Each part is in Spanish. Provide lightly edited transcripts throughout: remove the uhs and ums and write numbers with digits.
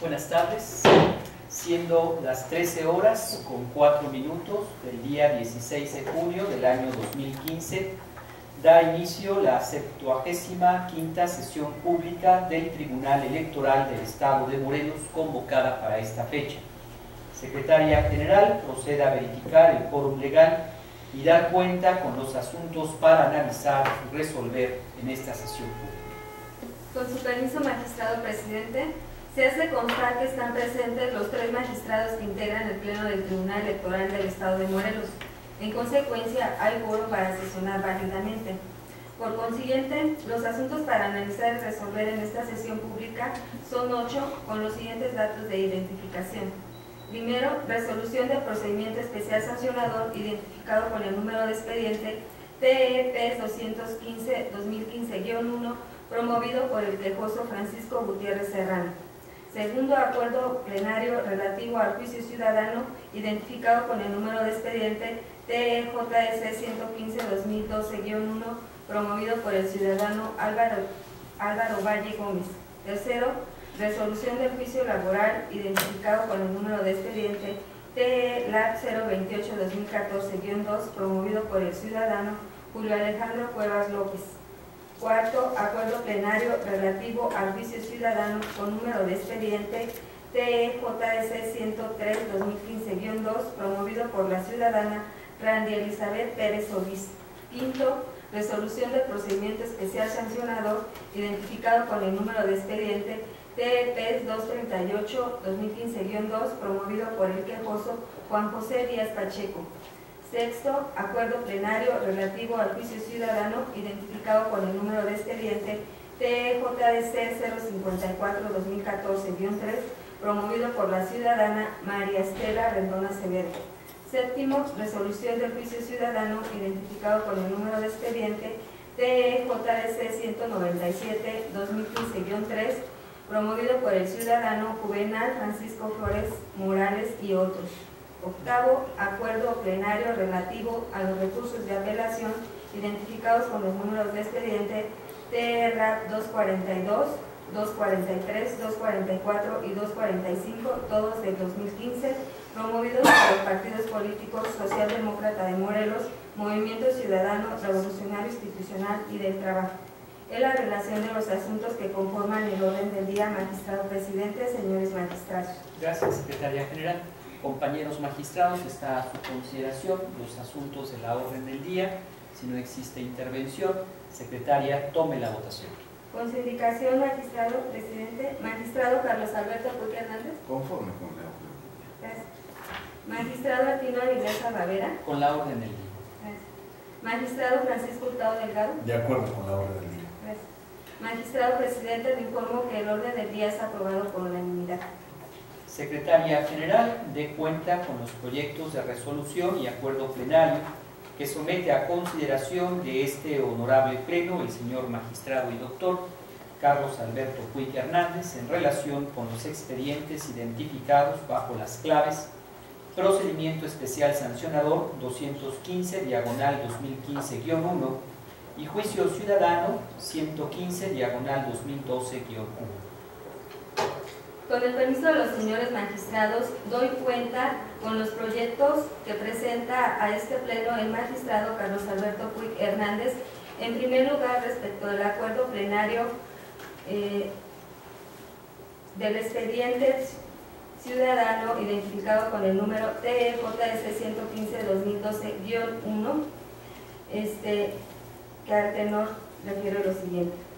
Buenas tardes, siendo las 13 horas con 4 minutos del día 16 de junio del año 2015, da inicio la 75ª sesión pública del Tribunal Electoral del Estado de Morelos, convocada para esta fecha. Secretaria General, proceda a verificar el quórum legal y dar cuenta con los asuntos para analizar y resolver en esta sesión pública. Con su permiso, magistrado presidente, se hace constar que están presentes los 3 magistrados que integran el Pleno del Tribunal Electoral del Estado de Morelos. En consecuencia, hay quórum para sesionar válidamente. Por consiguiente, los asuntos para analizar y resolver en esta sesión pública son 8, con los siguientes datos de identificación. Primero, resolución del procedimiento especial sancionador identificado con el número de expediente TEP 215-2015-1, promovido por el quejoso Francisco Gutiérrez Serrano. Segundo, acuerdo plenario relativo al juicio ciudadano identificado con el número de expediente TEJS 115-2012-1, promovido por el ciudadano Álvaro Valle Gómez. Tercero, resolución del juicio laboral identificado con el número de expediente TELAC 028-2014-2, promovido por el ciudadano Julio Alejandro Cuevas López. Cuarto, acuerdo plenario relativo al juicio ciudadano con número de expediente TEJS 103-2015-2, promovido por la ciudadana Randy Elizabeth Pérez Solís. Quinto, resolución del procedimiento especial sancionador identificado con el número de expediente TEP 238-2015-2, promovido por el quejoso Juan José Díaz Pacheco. Sexto, acuerdo plenario relativo al juicio ciudadano identificado con el número de expediente TEJDC 054-2014-3, promovido por la ciudadana María Estela Rendón Acevedo. Séptimo, resolución del juicio ciudadano identificado con el número de expediente TEJDC 197-2015-3, promovido por el ciudadano Juvenal Francisco Flores Morales y otros. Octavo, acuerdo plenario relativo a los recursos de apelación identificados con los números de expediente TRAP 242, 243, 244 y 245, todos del 2015, promovidos por los partidos políticos Socialdemócrata de Morelos, Movimiento Ciudadano Revolucionario Institucional y del Trabajo. Es la relación de los asuntos que conforman el orden del día, magistrado presidente, señores magistrados. Gracias, Secretaria General. Compañeros magistrados, está a su consideración los asuntos de la orden del día. Si no existe intervención, secretaria, tome la votación. Con su indicación, magistrado presidente, magistrado Carlos Alberto Puig Hernández. Conforme con la orden del día. Gracias. Magistrado Artino Avilés Bavera. Con la orden del día. Gracias. Magistrado Francisco Hurtado Delgado. De acuerdo con la orden del día. Gracias. Magistrado presidente, le informo que el orden del día es aprobado por unanimidad. Secretaria General, dé cuenta con los proyectos de resolución y acuerdo plenario que somete a consideración de este honorable pleno el señor magistrado y doctor Carlos Alberto Puig Hernández en relación con los expedientes identificados bajo las claves Procedimiento Especial Sancionador 215/2015-1 y Juicio Ciudadano 115/2012-1. Con el permiso de los señores magistrados, doy cuenta con los proyectos que presenta a este pleno el magistrado Carlos Alberto Puig Hernández. En primer lugar, respecto del acuerdo plenario del expediente ciudadano identificado con el número TEJS 115-2012-1, que al tenor refiere lo siguiente.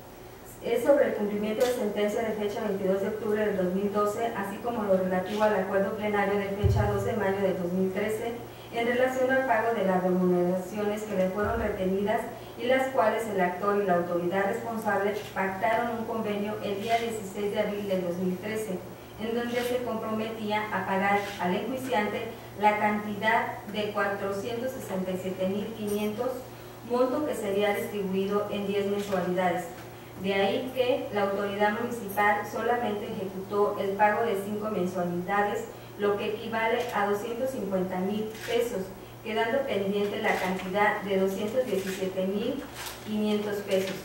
Es sobre el cumplimiento de sentencia de fecha 22 de octubre del 2012, así como lo relativo al acuerdo plenario de fecha 2 de mayo de 2013, en relación al pago de las remuneraciones que le fueron retenidas y las cuales el actor y la autoridad responsable pactaron un convenio el día 16 de abril del 2013, en donde se comprometía a pagar al enjuiciante la cantidad de 467.500, monto que sería distribuido en 10 mensualidades. De ahí que la autoridad municipal solamente ejecutó el pago de 5 mensualidades, lo que equivale a 250.000 pesos, quedando pendiente la cantidad de 217.500 pesos.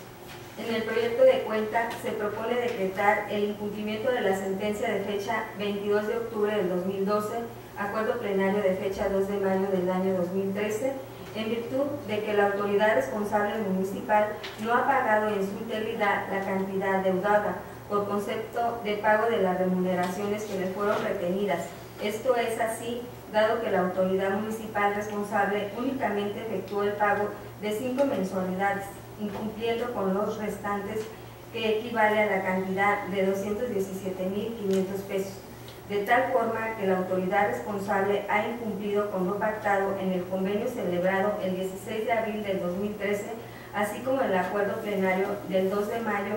En el proyecto de cuenta se propone decretar el incumplimiento de la sentencia de fecha 22 de octubre del 2012, acuerdo plenario de fecha 2 de mayo del año 2013, en virtud de que la autoridad responsable municipal no ha pagado en su integridad la cantidad deudada por concepto de pago de las remuneraciones que le fueron retenidas. Esto es así, dado que la autoridad municipal responsable únicamente efectuó el pago de 5 mensualidades, incumpliendo con los restantes, que equivale a la cantidad de 217.500 pesos, de tal forma que la autoridad responsable ha incumplido con lo pactado en el convenio celebrado el 16 de abril del 2013, así como el acuerdo plenario del 2 de mayo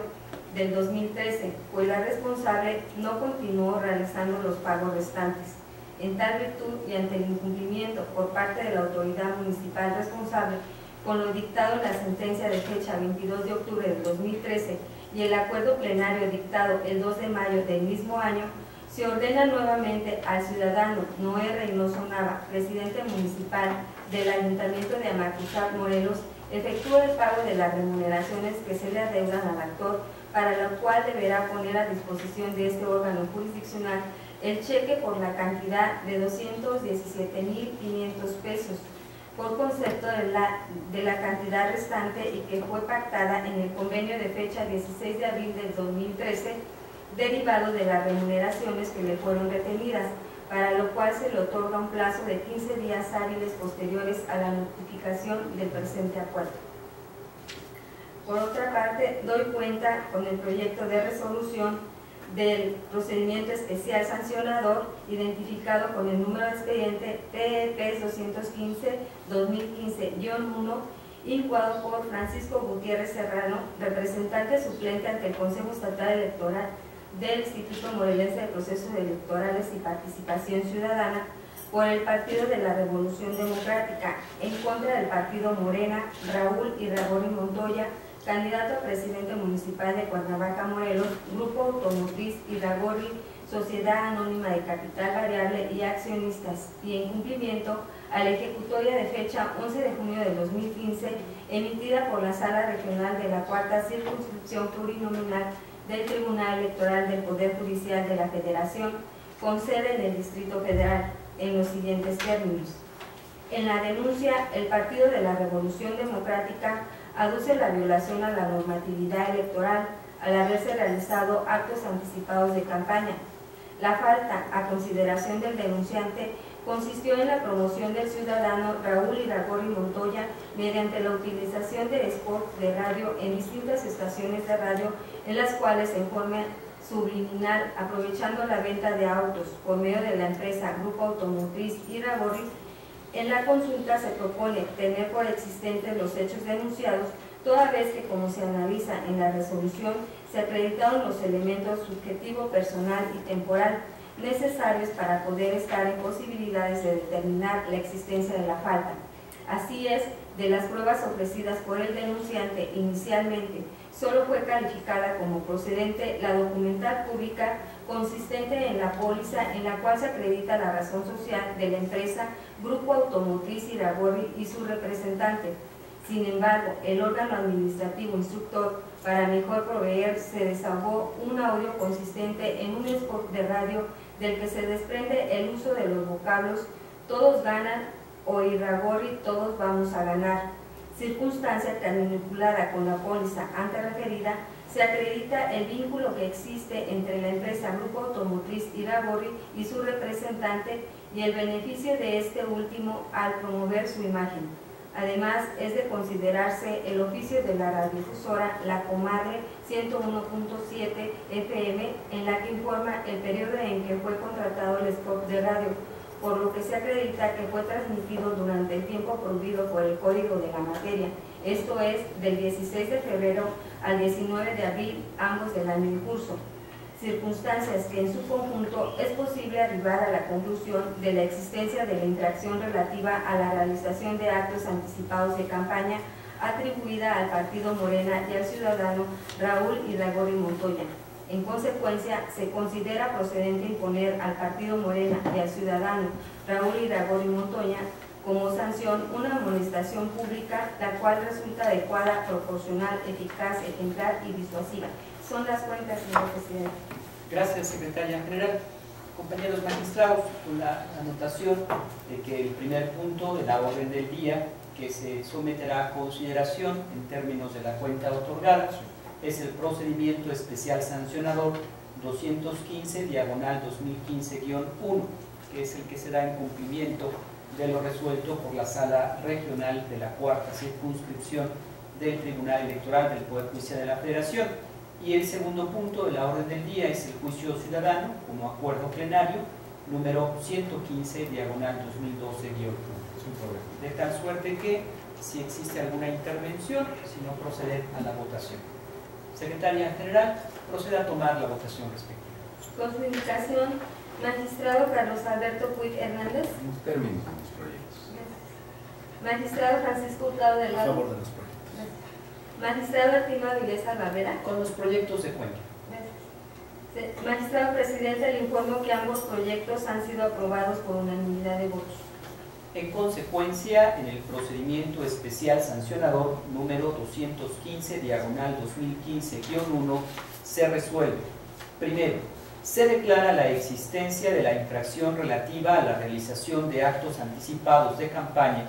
del 2013, pues la responsable no continuó realizando los pagos restantes. En tal virtud y ante el incumplimiento por parte de la autoridad municipal responsable con lo dictado en la sentencia de fecha 22 de octubre del 2013 y el acuerdo plenario dictado el 2 de mayo del mismo año, se ordena nuevamente al ciudadano Noé Reynoso Nava, presidente municipal del Ayuntamiento de Amacuzac, Morelos, efectúe el pago de las remuneraciones que se le adeudan al actor, para lo cual deberá poner a disposición de este órgano jurisdiccional el cheque por la cantidad de 217.500 pesos, por concepto de la cantidad restante y que fue pactada en el convenio de fecha 16 de abril del 2013, derivado de las remuneraciones que le fueron retenidas, para lo cual se le otorga un plazo de 15 días hábiles posteriores a la notificación del presente acuerdo. Por otra parte, doy cuenta con el proyecto de resolución del procedimiento especial sancionador identificado con el número de expediente PEP 215-2015-1, incoado por Francisco Gutiérrez Serrano, representante suplente ante el Consejo Estatal Electoral del Instituto Morelense de Procesos Electorales y Participación Ciudadana, por el Partido de la Revolución Democrática, en contra del Partido Morena, Raúl Iragorri Montoya, candidato a presidente municipal de Cuernavaca, Morelos, Grupo Automotriz Iragorri, Sociedad Anónima de Capital Variable y accionistas, y en cumplimiento a la ejecutoria de fecha 11 de junio de 2015, emitida por la Sala Regional de la Cuarta Circunscripción Plurinominal del Tribunal Electoral del Poder Judicial de la Federación, con sede en el Distrito Federal, en los siguientes términos. En la denuncia, el Partido de la Revolución Democrática aduce la violación a la normatividad electoral al haberse realizado actos anticipados de campaña. La falta a consideración del denunciante consistió en la promoción del ciudadano Raúl Iragorri Montoya mediante la utilización de spots de radio en distintas estaciones de radio, en las cuales en forma subliminal, aprovechando la venta de autos por medio de la empresa Grupo Automotriz Iragorri. En la consulta se propone tener por existentes los hechos denunciados, toda vez que, como se analiza en la resolución, se acreditaron los elementos subjetivo, personal y temporal necesarios para poder estar en posibilidades de determinar la existencia de la falta. Así es, de las pruebas ofrecidas por el denunciante inicialmente, solo fue calificada como procedente la documental pública consistente en la póliza en la cual se acredita la razón social de la empresa Grupo Automotriz Iragorri y su representante. Sin embargo, el órgano administrativo instructor, para mejor proveer, se desahogó un audio consistente en un spot de radio del que se desprende el uso de los vocablos "todos ganan" o "Iragorri, todos vamos a ganar", circunstancia que, vinculada con la póliza antes referida, se acredita el vínculo que existe entre la empresa Grupo Automotriz Iragorri y su representante y el beneficio de este último al promover su imagen. Además, es de considerarse el oficio de la radiodifusora La Comadre 101.7 FM, en la que informa el periodo en que fue contratado el spot de radio, por lo que se acredita que fue transmitido durante el tiempo prohibido por el Código de la Materia, esto es, del 16 de febrero al 19 de abril, ambos del año en curso. Circunstancias que en su conjunto es posible arribar a la conclusión de la existencia de la infracción relativa a la realización de actos anticipados de campaña atribuida al Partido Morena y al ciudadano Raúl Iragorri Montoya. En consecuencia, se considera procedente imponer al Partido Morena y al ciudadano Raúl Iragorri Montoya como sanción una amonestación pública, la cual resulta adecuada, proporcional, eficaz, ejemplar y disuasiva. Son las cuentas, señor presidente. Gracias, secretaria general. Compañeros magistrados, con la anotación de que el primer punto de la orden del día que se someterá a consideración en términos de la cuenta otorgada es el procedimiento especial sancionador 215/2015-1, que es el que se da en cumplimiento de lo resuelto por la Sala Regional de la Cuarta Circunscripción del Tribunal Electoral del Poder Judicial de la Federación. Y el segundo punto de la orden del día es el juicio ciudadano como acuerdo plenario número 115/2012-1. De tal suerte que, si existe alguna intervención, si no, proceder a la votación. Secretaria General, procede a tomar la votación respectiva. Con su indicación, magistrado Carlos Alberto Puig Hernández. Termino con los proyectos. Magistrado Francisco Hurtado A Delgado. favor de los proyectos. Magistrado Artino Avilés Alvavera. Con los proyectos de cuenta. Magistrado Presidente, le informo que ambos proyectos han sido aprobados por unanimidad de votos. En consecuencia, en el procedimiento especial sancionador número 215/2015-1 se resuelve. Primero, se declara la existencia de la infracción relativa a la realización de actos anticipados de campaña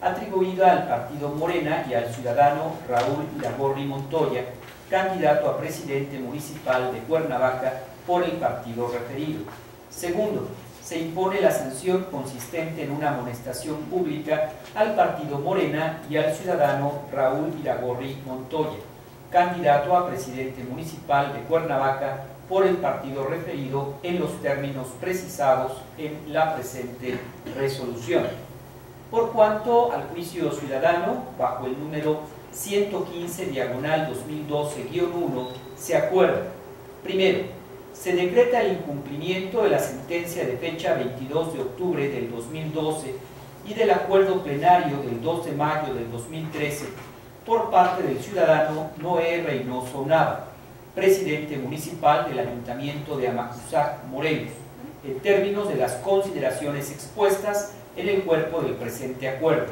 atribuida al partido Morena y al ciudadano Raúl Iragorri Montoya, candidato a presidente municipal de Cuernavaca por el partido referido. Segundo, se impone la sanción consistente en una amonestación pública al partido Morena y al ciudadano Raúl Iragorri Montoya, candidato a presidente municipal de Cuernavaca por el partido referido en los términos precisados en la presente resolución. Por cuanto al juicio ciudadano, bajo el número 115/2012-1, se acuerda: primero, se decreta el incumplimiento de la sentencia de fecha 22 de octubre del 2012 y del acuerdo plenario del 2 de mayo del 2013 por parte del ciudadano Noé Reynoso Nava, presidente municipal del Ayuntamiento de Amacuzac, Morelos, en términos de las consideraciones expuestas en el cuerpo del presente acuerdo.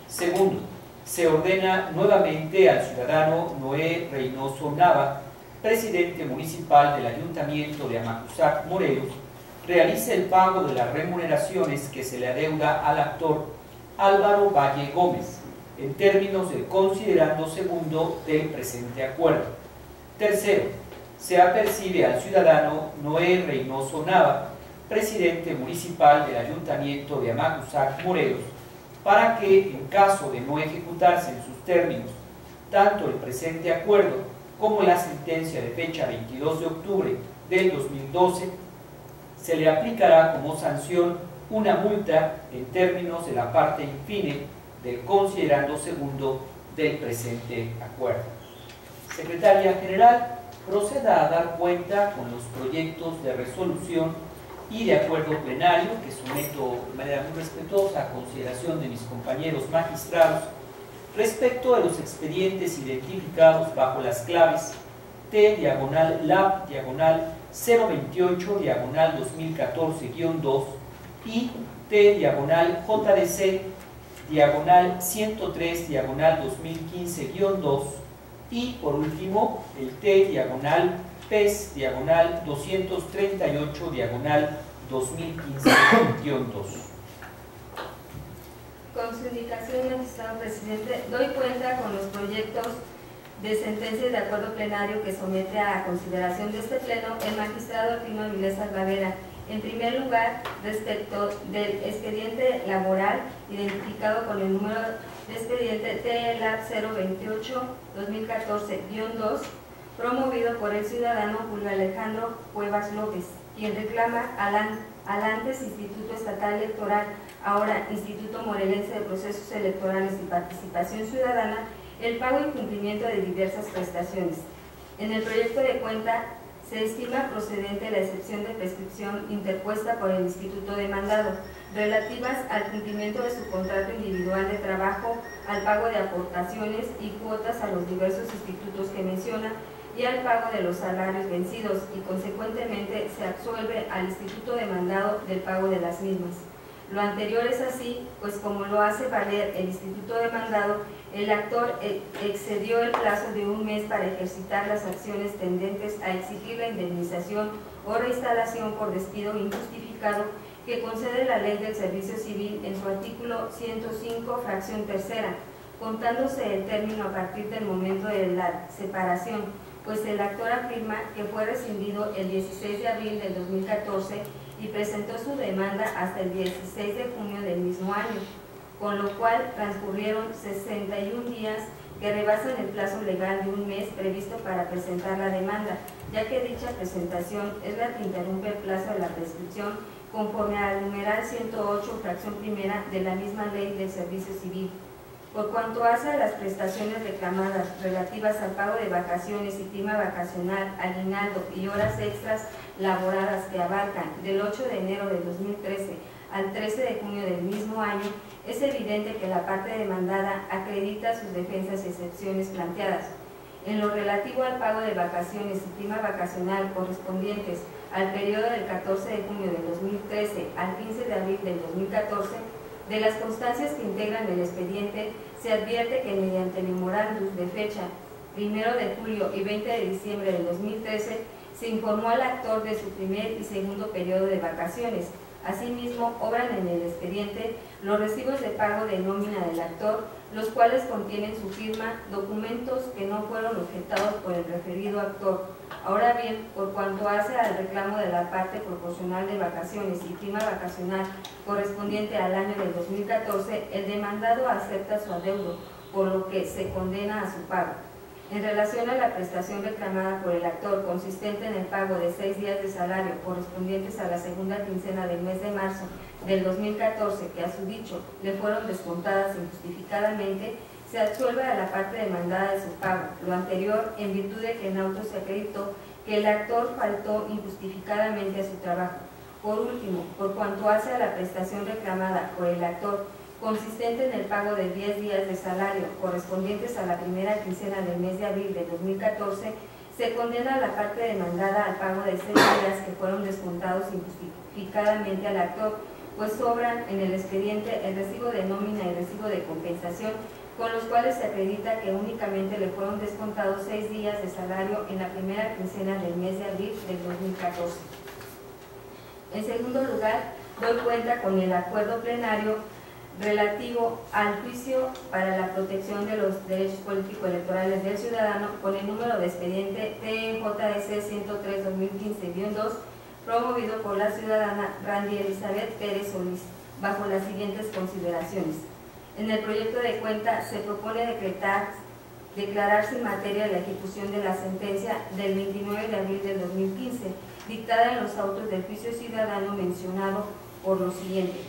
Segundo, se ordena nuevamente al ciudadano Noé Reynoso Nava, presidente municipal del Ayuntamiento de Amacuzac, Morelos, realice el pago de las remuneraciones que se le adeuda al actor Álvaro Valle Gómez, en términos del considerando segundo del presente acuerdo. Tercero, se apercibe al ciudadano Noé Reynoso Nava, presidente municipal del Ayuntamiento de Amacuzac, Morelos, para que, en caso de no ejecutarse en sus términos tanto el presente acuerdo como la sentencia de fecha 22 de octubre del 2012, se le aplicará como sanción una multa en términos de la parte in fine del considerando segundo del presente acuerdo. Secretaria General, proceda a dar cuenta con los proyectos de resolución y de acuerdo plenario que someto de manera muy respetuosa a consideración de mis compañeros magistrados respecto de los expedientes identificados bajo las claves T/Lab/028/2014-2 y T/103/2015-2 y, por último, el T/PES/238/2015-2. Con su indicación, magistrado presidente, doy cuenta con los proyectos de sentencias de acuerdo plenario que somete a consideración de este pleno el magistrado Artino Avilés Alvavera. En primer lugar, respecto del expediente laboral identificado con el número de expediente T/Lab/028/2014-2, promovido por el ciudadano Julio Alejandro Cuevas López, quien reclama al antes Instituto Estatal Electoral, ahora Instituto Morelense de Procesos Electorales y Participación Ciudadana, el pago y cumplimiento de diversas prestaciones. En el proyecto de cuenta se estima procedente la excepción de prescripción interpuesta por el Instituto demandado, relativas al cumplimiento de su contrato individual de trabajo, al pago de aportaciones y cuotas a los diversos institutos que menciona y al pago de los salarios vencidos, y consecuentemente se absuelve al instituto demandado del pago de las mismas. Lo anterior es así, pues como lo hace valer el instituto demandado, el actor excedió el plazo de un mes para ejercitar las acciones tendentes a exigir la indemnización o reinstalación por despido injustificado que concede la Ley del Servicio Civil en su artículo 105, fracción tercera, contándose el término a partir del momento de la separación, pues el actor afirma que fue rescindido el 16 de abril del 2014 y presentó su demanda hasta el 16 de junio del mismo año, con lo cual transcurrieron 61 días que rebasan el plazo legal de un mes previsto para presentar la demanda, ya que dicha presentación es la que interrumpe el plazo de la prescripción conforme al numeral 108, fracción primera de la misma Ley del Servicio Civil. Por cuanto hace a las prestaciones reclamadas relativas al pago de vacaciones y prima vacacional, aguinaldo y horas extras laboradas que abarcan del 8 de enero de 2013 al 13 de junio del mismo año, es evidente que la parte demandada acredita sus defensas y excepciones planteadas. En lo relativo al pago de vacaciones y prima vacacional correspondientes al periodo del 14 de junio del 2013 al 15 de abril del 2014, de las constancias que integran el expediente, se advierte que mediante memorándum de fecha 1 de julio y 20 de diciembre del 2013, se informó al actor de su primer y segundo periodo de vacaciones. Asimismo, obran en el expediente los recibos de pago de nómina del actor, los cuales contienen su firma, documentos que no fueron objetados por el referido actor. Ahora bien, por cuanto hace al reclamo de la parte proporcional de vacaciones y prima vacacional correspondiente al año del 2014, el demandado acepta su adeudo, por lo que se condena a su pago. En relación a la prestación reclamada por el actor, consistente en el pago de 6 días de salario correspondientes a la segunda quincena del mes de marzo del 2014, que a su dicho le fueron descontadas injustificadamente, se absuelve a la parte demandada de su pago. Lo anterior, en virtud de que en auto se acreditó que el actor faltó injustificadamente a su trabajo. Por último, por cuanto hace a la prestación reclamada por el actor, consistente en el pago de 10 días de salario correspondientes a la primera quincena del mes de abril de 2014, se condena a la parte demandada al pago de 6 días que fueron descontados injustificadamente al actor, pues sobran en el expediente el recibo de nómina y recibo de compensación, con los cuales se acredita que únicamente le fueron descontados 6 días de salario en la primera quincena del mes de abril del 2014. En segundo lugar, doy cuenta con el acuerdo plenario relativo al juicio para la protección de los derechos político-electorales del ciudadano con el número de expediente TJS 103-2015-2, promovido por la ciudadana Randy Elizabeth Pérez Solís, bajo las siguientes consideraciones. En el proyecto de cuenta se propone declarar sin materia la ejecución de la sentencia del 29 de abril del 2015, dictada en los autos del juicio ciudadano mencionado por lo siguiente.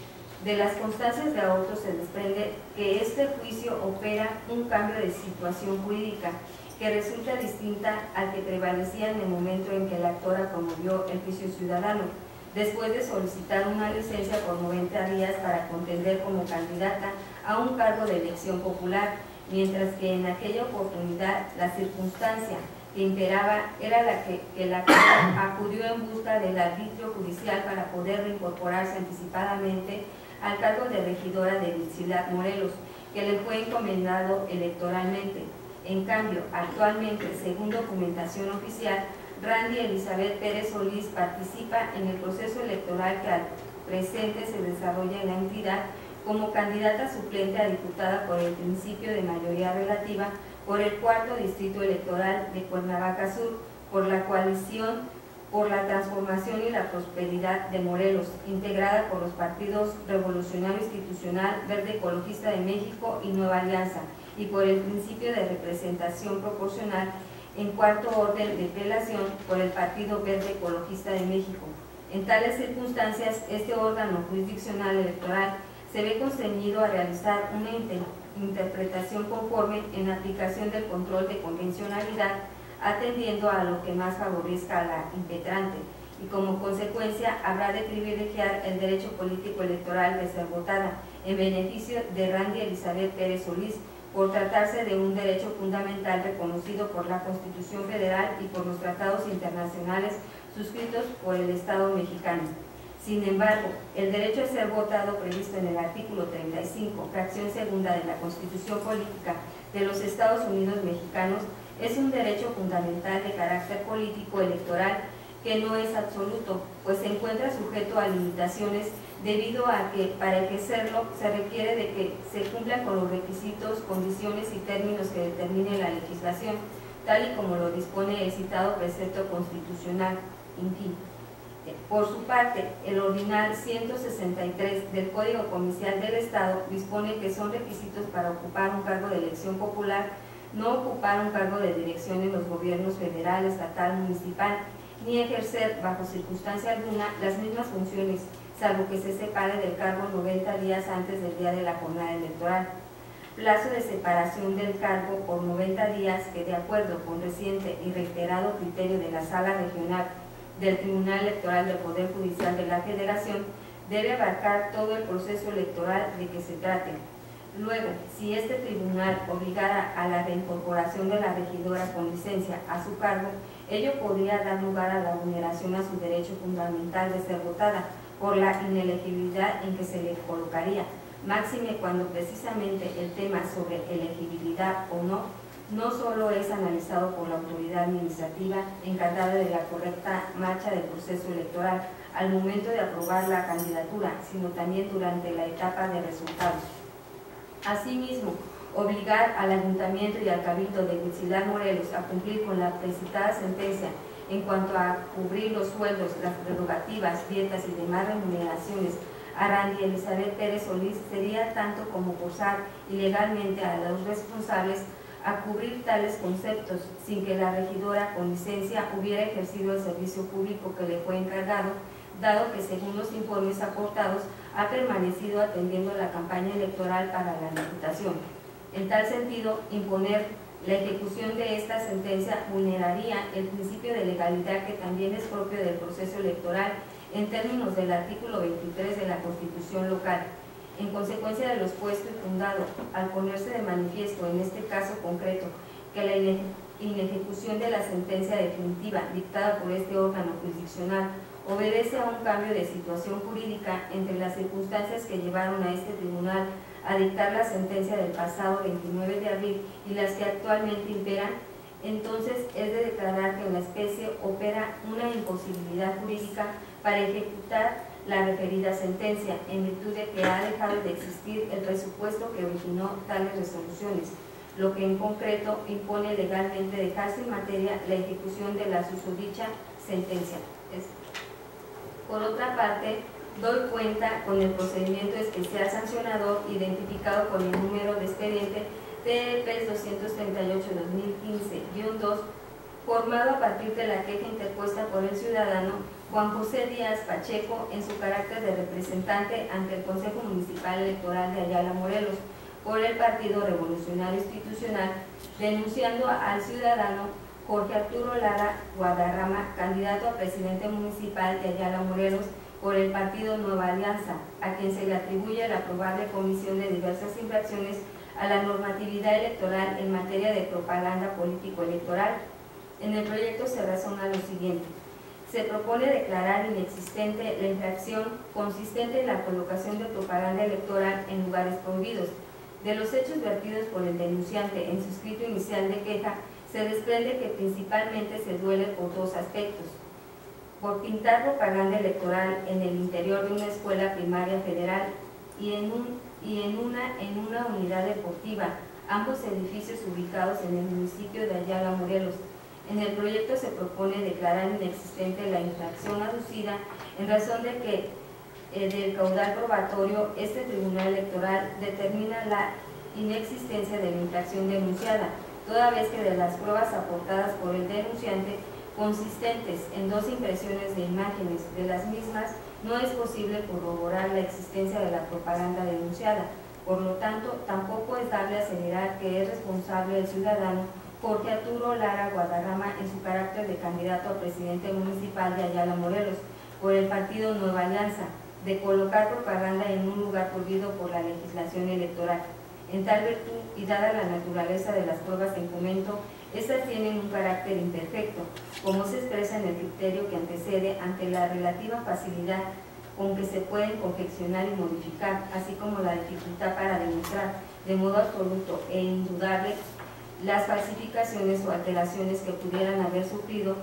De las constancias de auto se desprende que este juicio opera un cambio de situación jurídica que resulta distinta al que prevalecía en el momento en que la actora promovió el juicio ciudadano, después de solicitar una licencia por 90 días para contender como candidata a un cargo de elección popular, mientras que en aquella oportunidad la circunstancia que imperaba era la que la actora acudió en busca del arbitrio judicial para poder reincorporarse anticipadamente al cargo de regidora de Ciudad Morelos, que le fue encomendado electoralmente. En cambio, actualmente, según documentación oficial, Randy Elizabeth Pérez Solís participa en el proceso electoral que al presente se desarrolla en la entidad como candidata suplente a diputada por el principio de mayoría relativa por el 4º Distrito Electoral de Cuernavaca Sur, por la coalición por la transformación y la prosperidad de Morelos, integrada por los partidos Revolucionario Institucional, Verde Ecologista de México y Nueva Alianza, y por el principio de representación proporcional en 4º orden de prelación por el Partido Verde Ecologista de México. En tales circunstancias, este órgano jurisdiccional electoral se ve constreñido a realizar una interpretación conforme en aplicación del control de convencionalidad, atendiendo a lo que más favorezca a la impetrante, y como consecuencia habrá de privilegiar el derecho político electoral de ser votada en beneficio de Randy Elizabeth Pérez Solís, por tratarse de un derecho fundamental reconocido por la Constitución Federal y por los tratados internacionales suscritos por el Estado mexicano. Sin embargo, el derecho a ser votado previsto en el artículo 35, fracción segunda de la Constitución Política de los Estados Unidos Mexicanos, es un derecho fundamental de carácter político electoral que no es absoluto, pues se encuentra sujeto a limitaciones debido a que para ejercerlo se requiere de que se cumplan con los requisitos, condiciones y términos que determine la legislación, tal y como lo dispone el citado precepto constitucional. En fin, por su parte, el ordinal 163 del Código Comercial del Estado dispone que son requisitos para ocupar un cargo de elección popular no ocupar un cargo de dirección en los gobiernos federal, estatal, municipal, ni ejercer bajo circunstancia alguna las mismas funciones, salvo que se separe del cargo 90 días antes del día de la jornada electoral. Plazo de separación del cargo por 90 días que, de acuerdo con reciente y reiterado criterio de la Sala Regional del Tribunal Electoral del Poder Judicial de la Federación, debe abarcar todo el proceso electoral de que se trate. Luego, si este tribunal obligara a la reincorporación de la regidora con licencia a su cargo, ello podría dar lugar a la vulneración a su derecho fundamental de ser votada por la inelegibilidad en que se le colocaría, máxime cuando precisamente el tema sobre elegibilidad o no solo es analizado por la autoridad administrativa encargada de la correcta marcha del proceso electoral al momento de aprobar la candidatura, sino también durante la etapa de resultados. Asimismo, obligar al Ayuntamiento y al Cabildo de Huitzilac, Morelos, a cumplir con la precitada sentencia en cuanto a cubrir los sueldos, las prerrogativas, dietas y demás remuneraciones a Randy Elizabeth Pérez Solís sería tanto como forzar ilegalmente a los responsables a cubrir tales conceptos sin que la regidora con licencia hubiera ejercido el servicio público que le fue encargado, dado que según los informes aportados ha permanecido atendiendo la campaña electoral para la Diputación. En tal sentido, imponer la ejecución de esta sentencia vulneraría el principio de legalidad que también es propio del proceso electoral en términos del artículo 23 de la Constitución local. En consecuencia de lo expuesto y fundado, al ponerse de manifiesto en este caso concreto que la inejecución de la sentencia definitiva dictada por este órgano jurisdiccional obedece a un cambio de situación jurídica entre las circunstancias que llevaron a este tribunal a dictar la sentencia del pasado 29 de abril y las que actualmente imperan, entonces es de declarar que en la especie opera una imposibilidad jurídica para ejecutar la referida sentencia, en virtud de que ha dejado de existir el presupuesto que originó tales resoluciones, lo que en concreto impone legalmente dejar sin materia la ejecución de la susodicha sentencia. Por otra parte, doy cuenta con el procedimiento especial sancionador identificado con el número de expediente TEPES 238-2015-2, formado a partir de la queja interpuesta por el ciudadano Juan José Díaz Pacheco en su carácter de representante ante el Consejo Municipal Electoral de Ayala, Morelos, por el Partido Revolucionario Institucional, denunciando al ciudadano Jorge Arturo Lara Guadarrama, candidato a presidente municipal de Ayala, Morelos, por el Partido Nueva Alianza, a quien se le atribuye la probable comisión de diversas infracciones a la normatividad electoral en materia de propaganda político-electoral. En el proyecto se razona lo siguiente. Se propone declarar inexistente la infracción consistente en la colocación de propaganda electoral en lugares prohibidos. De los hechos vertidos por el denunciante en su escrito inicial de queja, se desprende que principalmente se duele por dos aspectos. Por pintar propaganda electoral en el interior de una escuela primaria federal y en una unidad deportiva, ambos edificios ubicados en el municipio de Ayala, Morelos. En el proyecto se propone declarar inexistente la infracción aducida en razón de que del caudal probatorio este tribunal electoral determina la inexistencia de la infracción denunciada, toda vez que de las pruebas aportadas por el denunciante, consistentes en dos impresiones de imágenes de las mismas, no es posible corroborar la existencia de la propaganda denunciada. Por lo tanto, tampoco es dable aseverar que es responsable el ciudadano Jorge Arturo Lara Guadarrama en su carácter de candidato a presidente municipal de Ayala, Morelos, por el Partido Nueva Alianza, de colocar propaganda en un lugar prohibido por la legislación electoral. En tal virtud, y dada la naturaleza de las pruebas en comento, estas tienen un carácter imperfecto, como se expresa en el criterio que antecede ante la relativa facilidad con que se pueden confeccionar y modificar, así como la dificultad para demostrar de modo absoluto e indudable las falsificaciones o alteraciones que pudieran haber sufrido,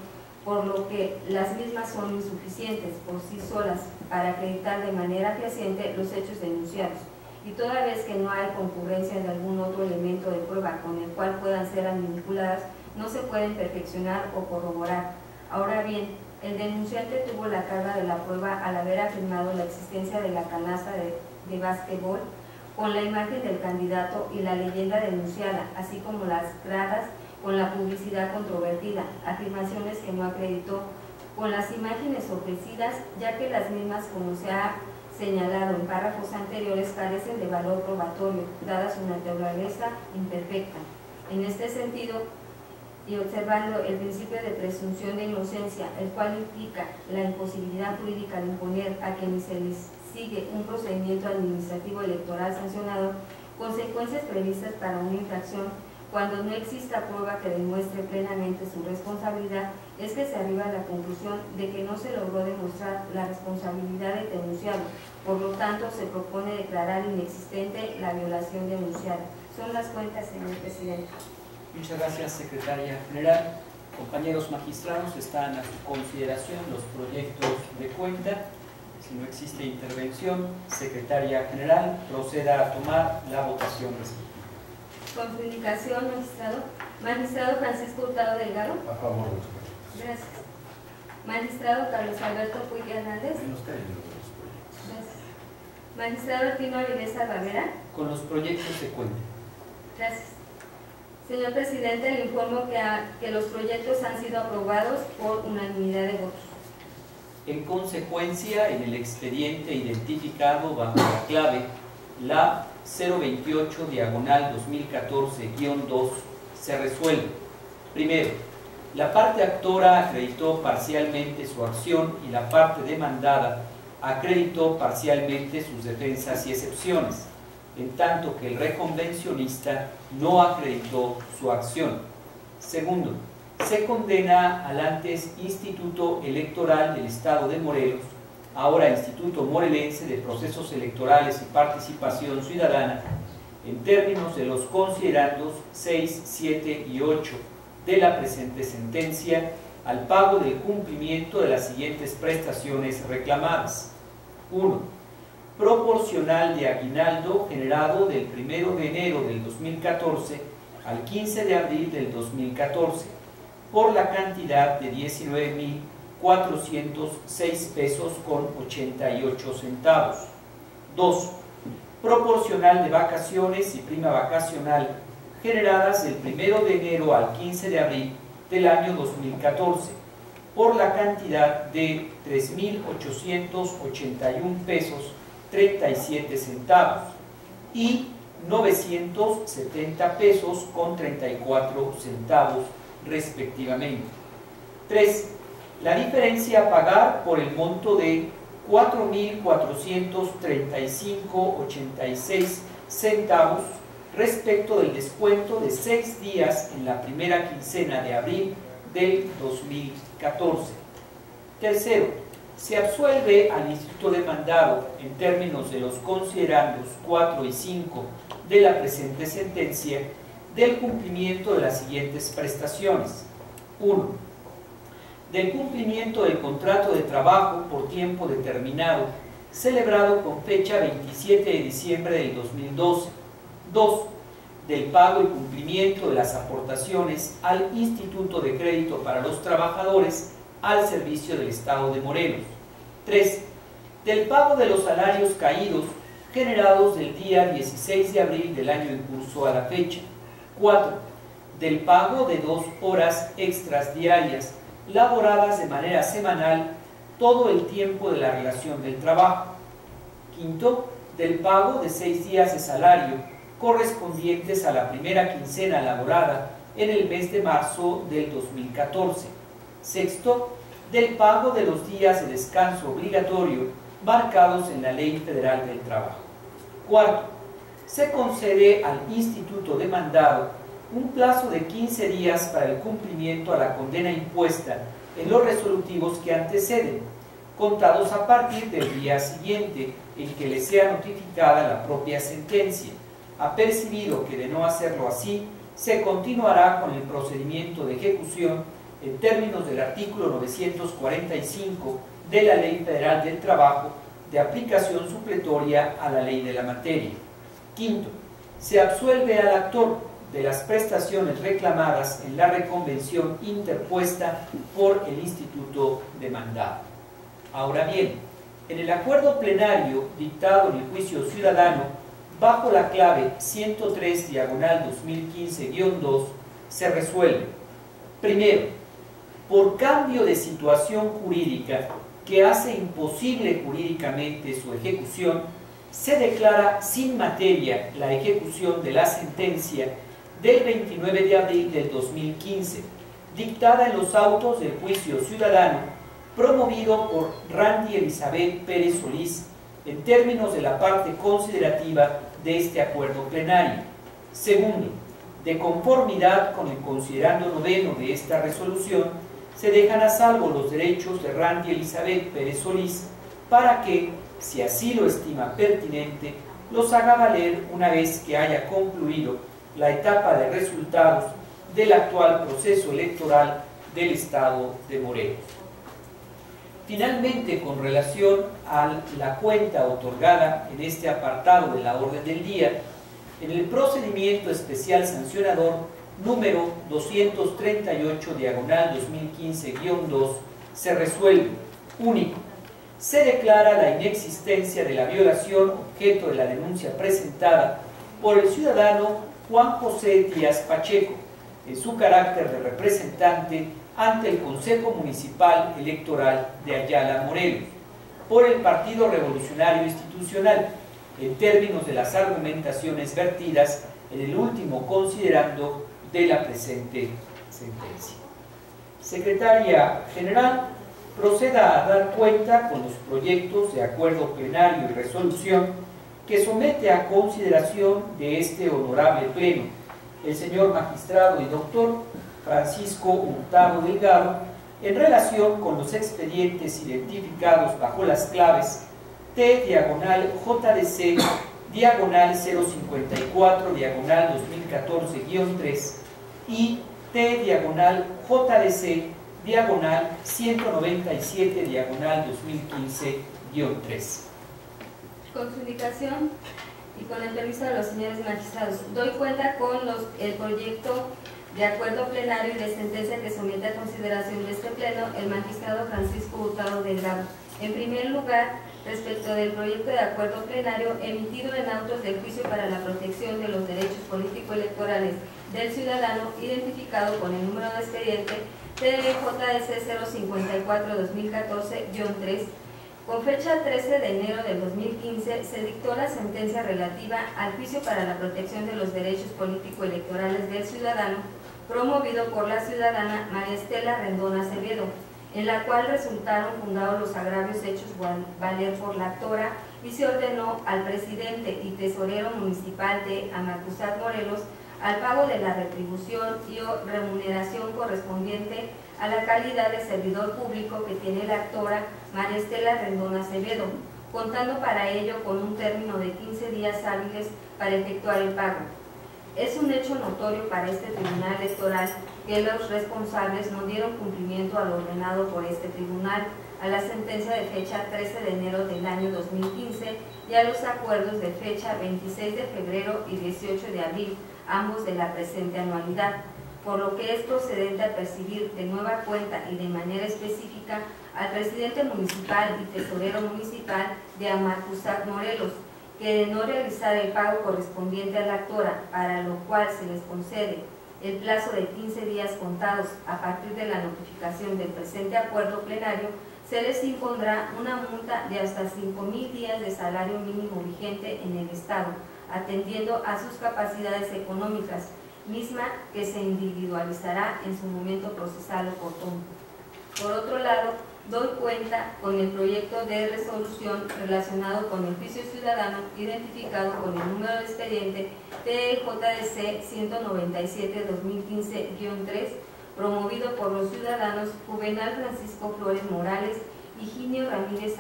por lo que las mismas son insuficientes por sí solas para acreditar de manera fehaciente los hechos denunciados, y toda vez que no hay concurrencia de algún otro elemento de prueba con el cual puedan ser vinculadas, no se pueden perfeccionar o corroborar. Ahora bien, el denunciante tuvo la carga de la prueba al haber afirmado la existencia de la canasta de básquetbol con la imagen del candidato y la leyenda denunciada, así como las gradas con la publicidad controvertida, afirmaciones que no acreditó con las imágenes ofrecidas, ya que las mismas, como se ha señalado en párrafos anteriores, carecen de valor probatorio, dada su naturaleza imperfecta. En este sentido, y observando el principio de presunción de inocencia, el cual implica la imposibilidad jurídica de imponer a quienes se les sigue un procedimiento administrativo electoral sancionado consecuencias previstas para una infracción cuando no exista prueba que demuestre plenamente su responsabilidad, es que se arriba a la conclusión de que no se logró demostrar la responsabilidad del denunciado. Por lo tanto, se propone declarar inexistente la violación denunciada. Son las cuentas, señor presidente. Muchas gracias, secretaria general. Compañeros magistrados, están a su consideración los proyectos de cuenta. Si no existe intervención, secretaria general, proceda a tomar la votación respectiva. Con su indicación, magistrado. Magistrado Francisco Hurtado Delgado. A favor de los proyectos. Gracias. Magistrado Carlos Alberto Puig Hernández. Menos términos de los proyectos. Gracias. Magistrado Artino Avilés Barrera. Con los proyectos de cuenta. Gracias. Señor presidente, le informo que los proyectos han sido aprobados por unanimidad de votos. En consecuencia, en el expediente identificado bajo la clave la 028/2014-2 se resuelve. Primero, la parte actora acreditó parcialmente su acción y la parte demandada acreditó parcialmente sus defensas y excepciones, en tanto que el reconvencionista no acreditó su acción. Segundo, se condena al antes Instituto Electoral del Estado de Morelos, ahora Instituto Morelense de Procesos Electorales y Participación Ciudadana, en términos de los considerandos 6, 7 y 8 de la presente sentencia, al pago del cumplimiento de las siguientes prestaciones reclamadas. 1. Proporcional de aguinaldo generado del 1 de enero del 2014 al 15 de abril del 2014 por la cantidad de 19.406 pesos con 88 centavos. 2. Proporcional de vacaciones y prima vacacional generadas del 1 de enero al 15 de abril del año 2014 por la cantidad de 3.881 pesos 37 centavos y 970 pesos con 34 centavos respectivamente. 3. La diferencia a pagar por el monto de 4.435,86 centavos respecto del descuento de 6 días en la primera quincena de abril del 2014. Tercero, se absuelve al instituto demandado en términos de los considerandos 4 y 5 de la presente sentencia del cumplimiento de las siguientes prestaciones. 1. Del cumplimiento del contrato de trabajo por tiempo determinado celebrado con fecha 27 de diciembre del 2012. 2. Del pago y cumplimiento de las aportaciones al Instituto de Crédito para los Trabajadores al servicio del Estado de Morelos. 3. Del pago de los salarios caídos generados del día 16 de abril del año en curso a la fecha. 4. Del pago de 2 horas extras diarias laboradas de manera semanal todo el tiempo de la relación del trabajo. 5. Del pago de 6 días de salario correspondientes a la primera quincena laborada en el mes de marzo del 2014. 6. Del pago de los días de descanso obligatorio marcados en la Ley Federal del Trabajo. 4. Se concede al instituto demandado un plazo de 15 días para el cumplimiento a la condena impuesta en los resolutivos que anteceden, contados a partir del día siguiente en que le sea notificada la propia sentencia. Apercibido que de no hacerlo así, se continuará con el procedimiento de ejecución en términos del artículo 945 de la Ley Federal del Trabajo, de aplicación supletoria a la ley de la materia. Quinto, se absuelve al actor de las prestaciones reclamadas en la reconvención interpuesta por el instituto demandado. Ahora bien, en el acuerdo plenario dictado en el juicio ciudadano, bajo la clave 103/2015-2, se resuelve: primero, por cambio de situación jurídica que hace imposible jurídicamente su ejecución, se declara sin materia la ejecución de la sentencia del 29 de abril del 2015, dictada en los autos del juicio ciudadano promovido por Randy Elizabeth Pérez Solís en términos de la parte considerativa de este acuerdo plenario. Segundo, de conformidad con el considerando noveno de esta resolución, se dejan a salvo los derechos de Randy Elizabeth Pérez Solís para que, si así lo estima pertinente, los haga valer una vez que haya concluido la etapa de resultados del actual proceso electoral del Estado de Morelos. Finalmente, con relación a la cuenta otorgada en este apartado de la orden del día, en el procedimiento especial sancionador número 238/2015-2, se resuelve: único, se declara la inexistencia de la violación objeto de la denuncia presentada por el ciudadano Juan José Díaz Pacheco, en su carácter de representante ante el Consejo Municipal Electoral de Ayala, Morelos, por el Partido Revolucionario Institucional, en términos de las argumentaciones vertidas en el último considerando de la presente sentencia. Secretaria General, proceda a dar cuenta con los proyectos de acuerdo plenario y resolución que somete a consideración de este honorable pleno el señor magistrado y doctor Francisco Hurtado Delgado, en relación con los expedientes identificados bajo las claves T/JDC/054/2014-3 y T/JDC/197/2015-3. Con su indicación y con el permiso de los señores magistrados, doy cuenta con el proyecto de acuerdo plenario y de sentencia que somete a consideración de este pleno el magistrado Francisco Hurtado Delgado. En primer lugar, respecto del proyecto de acuerdo plenario emitido en autos del juicio para la protección de los derechos político-electorales del ciudadano, identificado con el número de expediente TJDC 054/2014-3, con fecha 13 de enero del 2015, se dictó la sentencia relativa al juicio para la protección de los derechos político-electorales del ciudadano, promovido por la ciudadana María Estela Rendón Acevedo, en la cual resultaron fundados los agravios hechos valer por la actora y se ordenó al presidente y tesorero municipal de Amacuzac, Morelos, al pago de la retribución y o remuneración correspondiente a la calidad de servidor público que tiene la actora María Estela Rendón Acevedo, contando para ello con un término de 15 días hábiles para efectuar el pago. Es un hecho notorio para este tribunal electoral que los responsables no dieron cumplimiento a lo ordenado por este tribunal, a la sentencia de fecha 13 de enero del año 2015 y a los acuerdos de fecha 26 de febrero y 18 de abril, ambos de la presente anualidad, por lo que es procedente a percibir de nueva cuenta y de manera específica al presidente municipal y tesorero municipal de Amacuzac, Morelos, que de no realizar el pago correspondiente a la actora, para lo cual se les concede el plazo de 15 días contados a partir de la notificación del presente acuerdo plenario, se les impondrá una multa de hasta 5,000 días de salario mínimo vigente en el Estado, atendiendo a sus capacidades económicas, misma que se individualizará en su momento procesal oportuno. Por otro lado, doy cuenta con el proyecto de resolución relacionado con el juicio ciudadano identificado con el número de expediente TJDC 197/2015-3, promovido por los ciudadanos Juvenal Francisco Flores Morales y Higinio Ramírez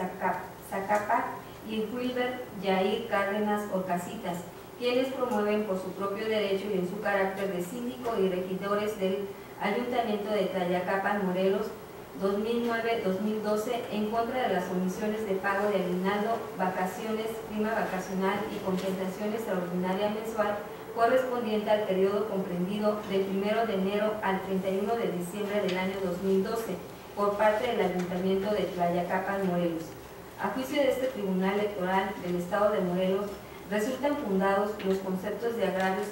Zacapa y Wilber Yair Cárdenas Orcasitas, quienes promueven por su propio derecho y en su carácter de síndico y regidores del Ayuntamiento de Tlayacapan, Morelos, 2009-2012, en contra de las omisiones de pago de aguinaldo, vacaciones, prima vacacional y compensación extraordinaria mensual correspondiente al periodo comprendido del 1 de enero al 31 de diciembre del año 2012 por parte del Ayuntamiento de Tlayacapan, Morelos. A juicio de este Tribunal Electoral del Estado de Morelos, resultan fundados los conceptos de agravios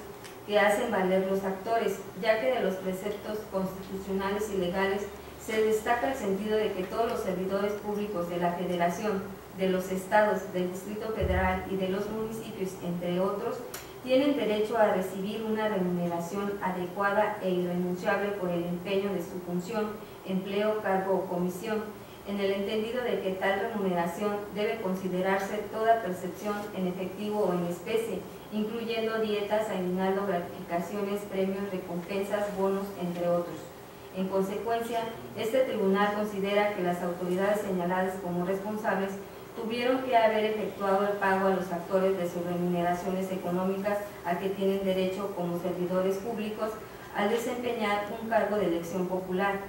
que hacen valer los actores, ya que de los preceptos constitucionales y legales se destaca el sentido de que todos los servidores públicos de la Federación, de los estados, del Distrito Federal y de los municipios, entre otros, tienen derecho a recibir una remuneración adecuada e irrenunciable por el empeño de su función, empleo, cargo o comisión, en el entendido de que tal remuneración debe considerarse toda percepción en efectivo o en especie, incluyendo dietas, aguinaldo, gratificaciones, premios, recompensas, bonos, entre otros. En consecuencia, este tribunal considera que las autoridades señaladas como responsables tuvieron que haber efectuado el pago a los actores de sus remuneraciones económicas a que tienen derecho como servidores públicos al desempeñar un cargo de elección popular,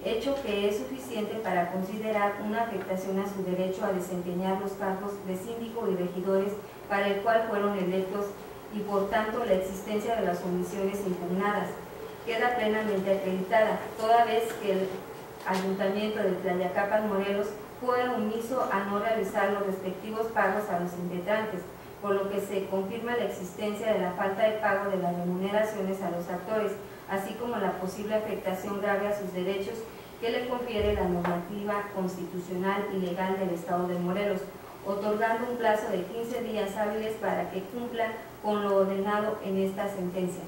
hecho que es suficiente para considerar una afectación a su derecho a desempeñar los cargos de síndico y regidores para el cual fueron electos y por tanto la existencia de las omisiones impugnadas queda plenamente acreditada, toda vez que el Ayuntamiento de Tlayacapan, Morelos, fue omiso a no realizar los respectivos pagos a los impetrantes, por lo que se confirma la existencia de la falta de pago de las remuneraciones a los actores, así como la posible afectación grave a sus derechos que le confiere la normativa constitucional y legal del Estado de Morelos, otorgando un plazo de 15 días hábiles para que cumplan con lo ordenado en esta sentencia.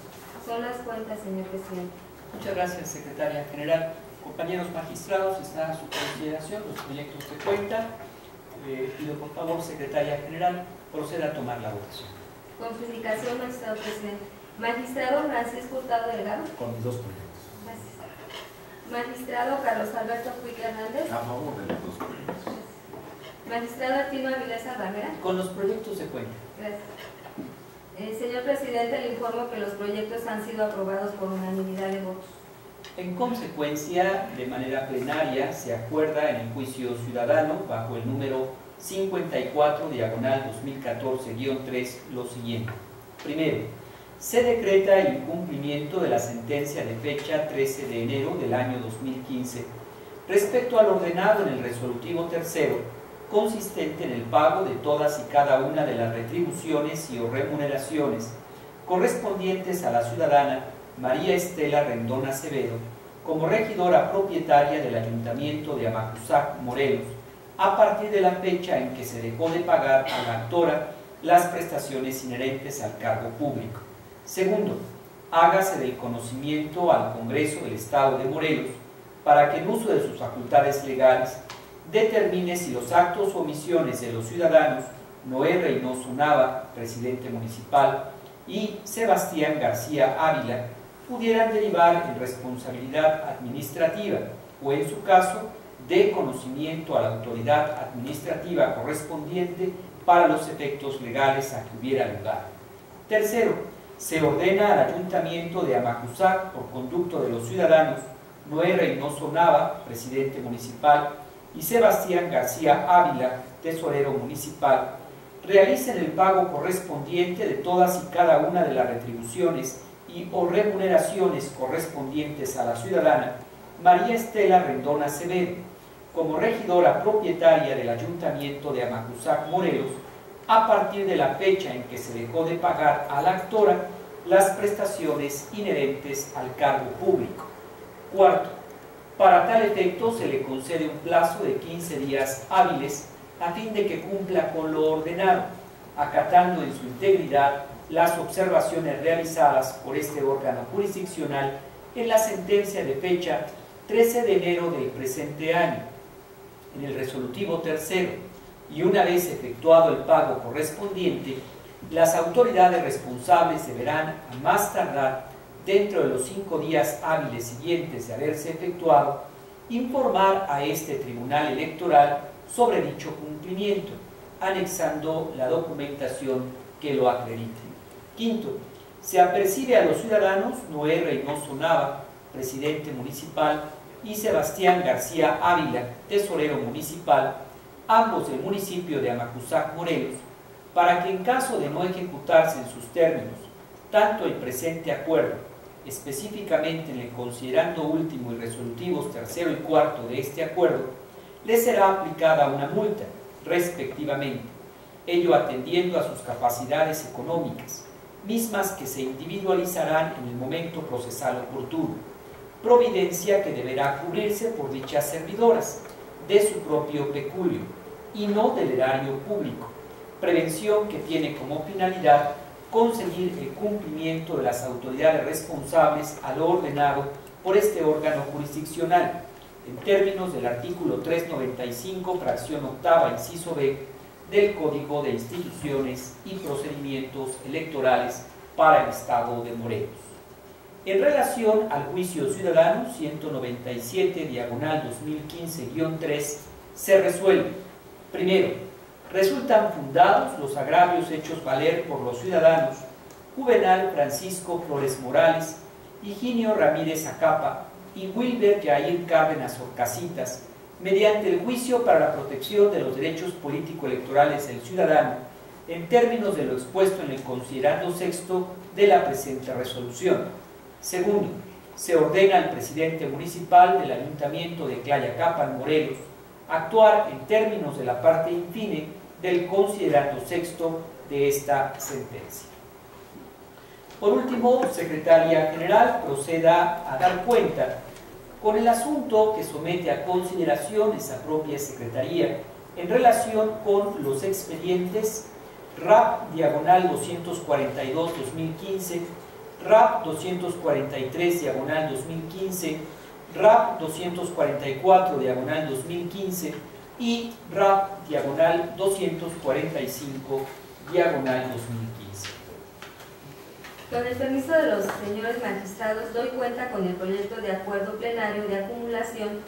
Son las cuentas, señor presidente. Muchas gracias, secretaria general. Compañeros magistrados, está a su consideración los proyectos de cuenta. Pido por favor, secretaria general, proceda a tomar la votación. Con su indicación, magistrado presidente. Magistrado Francisco Hurtado Delgado. Con mis dos proyectos. Gracias. Magistrado Carlos Alberto Puig Hernández. A favor de los dos proyectos. Gracias. Magistrado Artino Avilés Ramera. Con los proyectos de cuenta. Gracias. Señor presidente, le informo que los proyectos han sido aprobados por unanimidad de votos. En consecuencia, de manera plenaria, se acuerda en el juicio ciudadano, bajo el número 54/2014-3, lo siguiente. Primero, se decreta el incumplimiento de la sentencia de fecha 13 de enero del año 2015 respecto al ordenado en el resolutivo tercero, consistente en el pago de todas y cada una de las retribuciones y o remuneraciones correspondientes a la ciudadana María Estela Rendón Acevedo como regidora propietaria del Ayuntamiento de Amacuzac, Morelos, a partir de la fecha en que se dejó de pagar a la actora las prestaciones inherentes al cargo público. Segundo, hágase del conocimiento al Congreso del Estado de Morelos para que en uso de sus facultades legales determine si los actos o omisiones de los ciudadanos Noé Reynoso Nava, presidente municipal, y Sebastián García Ávila pudieran derivar en responsabilidad administrativa o, en su caso, de conocimiento a la autoridad administrativa correspondiente para los efectos legales a que hubiera lugar. Tercero, se ordena al Ayuntamiento de Amacuzac, por conducto de los ciudadanos Noé Reynoso Nava, presidente municipal, y Sebastián García Ávila, tesorero municipal, realicen el pago correspondiente de todas y cada una de las retribuciones y o remuneraciones correspondientes a la ciudadana María Estela Rendón Acevedo, como regidora propietaria del Ayuntamiento de Amacuzac, Morelos, a partir de la fecha en que se dejó de pagar a la actora las prestaciones inherentes al cargo público. Cuarto, para tal efecto se le concede un plazo de 15 días hábiles a fin de que cumpla con lo ordenado, acatando en su integridad las observaciones realizadas por este órgano jurisdiccional en la sentencia de fecha 13 de enero del presente año, en el resolutivo tercero, y una vez efectuado el pago correspondiente, las autoridades responsables deberán, a más tardar dentro de los 5 días hábiles siguientes de haberse efectuado, informar a este Tribunal Electoral sobre dicho cumplimiento, anexando la documentación que lo acredite. Quinto, se apercibe a los ciudadanos Noé Reynoso Nava, presidente municipal, y Sebastián García Ávila, tesorero municipal, ambos del municipio de Amacuzac, Morelos, para que en caso de no ejecutarse en sus términos tanto el presente acuerdo, específicamente en el considerando último y resolutivos tercero y cuarto de este acuerdo, les será aplicada una multa, respectivamente, ello atendiendo a sus capacidades económicas, mismas que se individualizarán en el momento procesal oportuno, providencia que deberá cubrirse por dichas servidoras, de su propio peculio, y no del erario público, prevención que tiene como finalidad conseguir el cumplimiento de las autoridades responsables a lo ordenado por este órgano jurisdiccional, en términos del artículo 395, fracción octava, inciso B, del Código de Instituciones y Procedimientos Electorales para el Estado de Morelos. En relación al juicio ciudadano 197/2015-3, se resuelve: primero, resultan fundados los agravios hechos valer por los ciudadanos Juvenal Francisco Flores Morales, Higinio Ramírez Acapa y Wilber Yair Cárdenas Orcasitas, mediante el juicio para la protección de los derechos político-electorales del ciudadano, en términos de lo expuesto en el considerando sexto de la presente resolución. Segundo, se ordena al presidente municipal del Ayuntamiento de Tlayacapan, Morelos, actuar en términos de la parte infine del considerando sexto de esta sentencia. Por último, Secretaría General proceda a dar cuenta con el asunto que somete a consideración esa propia Secretaría en relación con los expedientes RAP/242-2015, RAP-243/2015, RAP-244/2015 y RAP/245/2015. Con el permiso de los señores magistrados, doy cuenta con el proyecto de acuerdo plenario de acumulación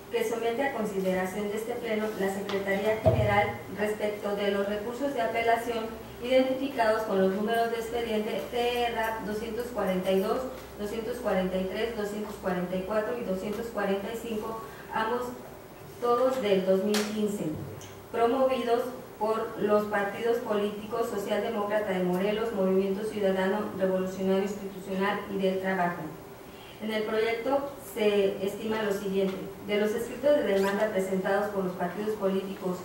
que somete a consideración de este Pleno la Secretaría General respecto de los recursos de apelación identificados con los números de expediente TRAP 242, 243, 244 y 245, ambos todos del 2015, promovidos por los partidos políticos Socialdemócrata de Morelos, Movimiento Ciudadano Revolucionario Institucional y del Trabajo. En el proyecto se estima lo siguiente: de los escritos de demanda presentados por los partidos políticos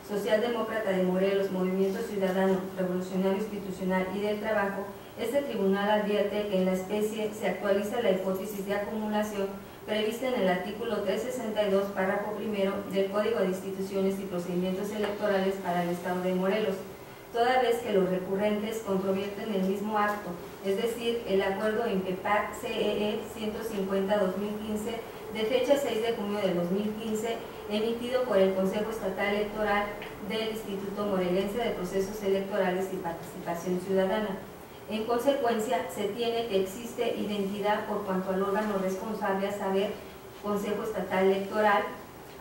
Socialdemócrata de Morelos, Movimiento Ciudadano Revolucionario Institucional y del Trabajo, este tribunal advierte que en la especie se actualiza la hipótesis de acumulación prevista en el artículo 362, párrafo primero del Código de Instituciones y Procedimientos Electorales para el Estado de Morelos, toda vez que los recurrentes controvierten el mismo acto, es decir, el acuerdo INPEPAC-CEE 150-2015 de fecha 6 de junio de 2015, emitido por el Consejo Estatal Electoral del Instituto Morelense de Procesos Electorales y Participación Ciudadana. En consecuencia, se tiene que existe identidad por cuanto al órgano responsable, a saber, Consejo Estatal Electoral.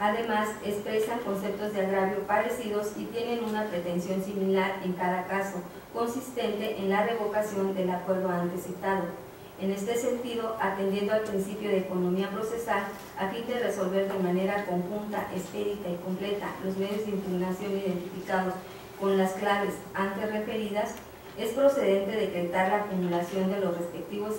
Además, expresan conceptos de agravio parecidos y tienen una pretensión similar en cada caso, consistente en la revocación del acuerdo antes citado. En este sentido, atendiendo al principio de economía procesal, a fin de resolver de manera conjunta, expedita y completa los medios de impugnación identificados con las claves antes referidas, es procedente decretar la acumulación de los respectivos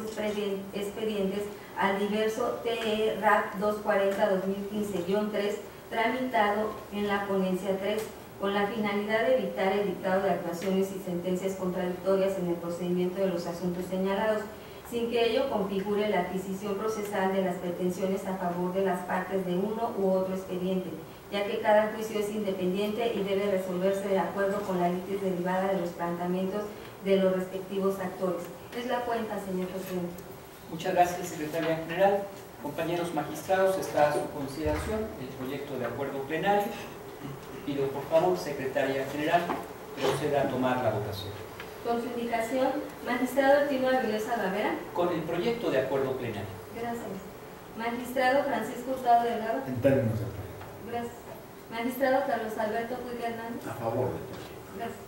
expedientes al diverso TE RAP 240-2015-3 tramitado en la ponencia 3, con la finalidad de evitar el dictado de actuaciones y sentencias contradictorias en el procedimiento de los asuntos señalados, sin que ello configure la adquisición procesal de las pretensiones a favor de las partes de uno u otro expediente, ya que cada juicio es independiente y debe resolverse de acuerdo con la litis derivada de los planteamientos de los respectivos actores. Es la cuenta, señor presidente. Muchas gracias, Secretaria General. Compañeros magistrados, está a su consideración el proyecto de acuerdo plenario. Pido, por favor, Secretaria General, proceda a tomar la votación. Con su indicación, magistrado Tino Avilés Talavera. Con el proyecto de acuerdo plenario. Gracias. Magistrado Francisco Hurtado Delgado. En términos del proyecto. Gracias. Magistrado Carlos Alberto Puig Hernández. A favor del proyecto. Gracias.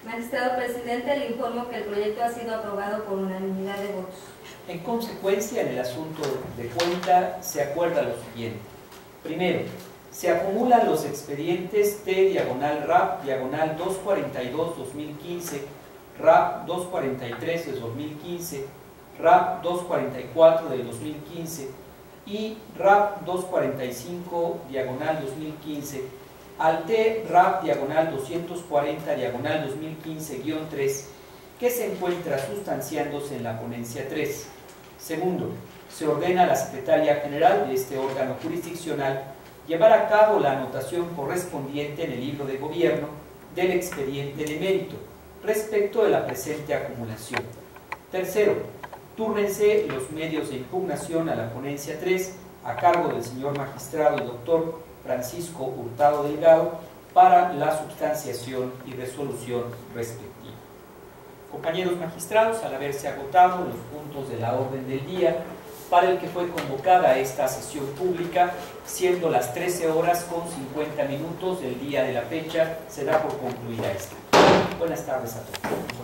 Magistrado presidente, le informo que el proyecto ha sido aprobado por unanimidad de votos. En consecuencia, en el asunto de cuenta se acuerda lo siguiente. Primero, se acumulan los expedientes T/RAP, diagonal 242-2015, RAP 243 de 2015, RAP 244 del 2015 y RAP 245, diagonal 2015, al T/RAP, diagonal 240, diagonal 2015-3, que se encuentra sustanciándose en la ponencia 3. Segundo, se ordena a la Secretaria General de este órgano jurisdiccional llevar a cabo la anotación correspondiente en el libro de gobierno del expediente de mérito respecto de la presente acumulación. Tercero, túrnense los medios de impugnación a la ponencia 3 a cargo del señor magistrado y doctor Francisco Hurtado Delgado para la substanciación y resolución respectiva. Compañeros magistrados, al haberse agotado los puntos de la orden del día para el que fue convocada esta sesión pública, siendo las 13 horas con 50 minutos del día de la fecha, se da por concluida esta. Buenas tardes a todos.